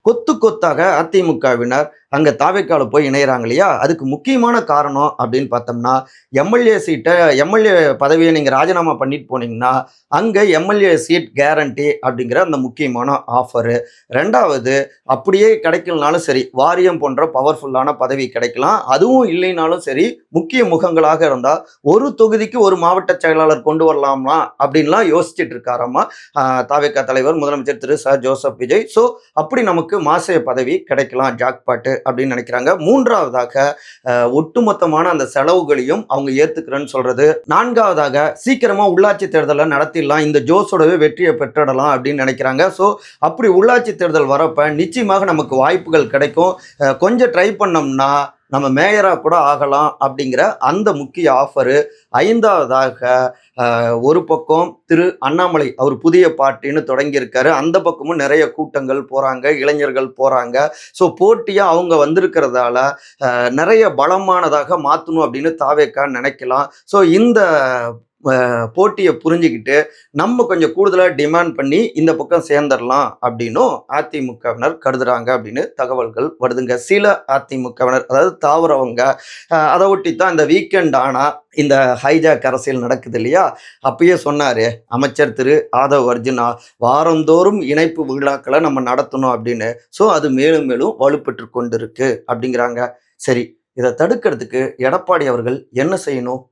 கொத்து கொத்தாக அதிமுகவினர் அங்க தாவேக்கால போய் இணையறாங்க இல்லையா? அதுக்கு முக்கியமான காரணம் அப்படின்னு பார்த்தோம்னா, எம்எல்ஏ பதவிய நீங்க ராஜினாமா பண்ணிட்டு போனீங்கன்னா, அங்க எம்எல்ஏ சீட் கேரண்டி அப்படிங்கிற அந்த முக்கியமான ஆஃபரு. 2வது அப்படியே கிடைக்கலனாலும் சரி, வாரியம் போன்ற பவர்ஃபுல்லான பதவி கிடைக்கலாம். அதுவும் இல்லைனாலும் சரி, முக்கிய முகங்களாக இருந்தா, ஒரு தொகுதிக்கு ஒரு மாவட்ட செயலாளர் கொண்டு வரலாமா? அப்படின்லாம் யோசிச்சுட்டு இருக்காராமா, தாவேக்கா தலைவர் முதலமைச்சர் திரு ஜோசப் விஜய். ஸோ அப்படி நமக்கு மாசே பதவி கிடைக்கலாம் ஜாக்பாட்டு அப்படின்னு நினைக்கிறாங்க. 3வதாக ஒட்டுமொத்தமான அந்த செலவுகளையும் அவங்க ஏத்துக்கிறேன்னு சொல்றது. 4வதாக சீக்கிரமா உள்ளாட்சி தேர்தலை நடத்திடலாம், இந்த ஜோஸோடவே வெற்றியை பெற்றிடலாம் அப்படின்னு நினைக்கிறாங்க. ஸோ அப்படி உள்ளாட்சி தேர்தல் வரப்ப நிச்சயமாக நமக்கு வாய்ப்புகள் கிடைக்கும். கொஞ்சம் ட்ரை பண்ணோம்னா நம்ம மேயரா கூட ஆகலாம் அப்படிங்கிற அந்த முக்கிய ஆஃபரு. 5வதாக ஒரு பக்கம் திரு அண்ணாமலை அவர் புதிய பார்ட்டின்னு தொடங்கியிருக்காரு. அந்த பக்கமும் நிறைய கூட்டங்கள் போறாங்க, இளைஞர்கள் போறாங்க. ஸோ போட்டியா அவங்க வந்திருக்கிறதால நிறைய பலமானதாக மாற்றணும் அப்படின்னு தாவேக்கா நினைக்கலாம். ஸோ இந்த போட்டியை புரிஞ்சுக்கிட்டு நம்ம கொஞ்சம் கூடுதலாக டிமாண்ட் பண்ணி இந்த பக்கம் சேர்ந்துடலாம் அப்படின்னும் அதிமுகவினர் கருதுறாங்க அப்படின்னு தகவல்கள் வருதுங்க. சில அதிமுகவினர், அதாவது தாவரவங்க. அதை ஒட்டி தான் இந்த வீக்கெண்ட் ஆனால் இந்த ஹைஜாக் அரசியல் நடக்குது இல்லையா? அப்பயே சொன்னாரு அமைச்சர் திரு ஆதவ் அர்ஜுனா, வாரந்தோறும் இணைப்பு விழாக்களை நம்ம நடத்தணும் அப்படின்னு. ஸோ அது மேலும் மேலும் வலுப்பெற்று கொண்டிருக்கு அப்படிங்கிறாங்க. சரி, இதை தடுக்கிறதுக்கு எடப்பாடி அவர்கள் என்ன செய்யணும்?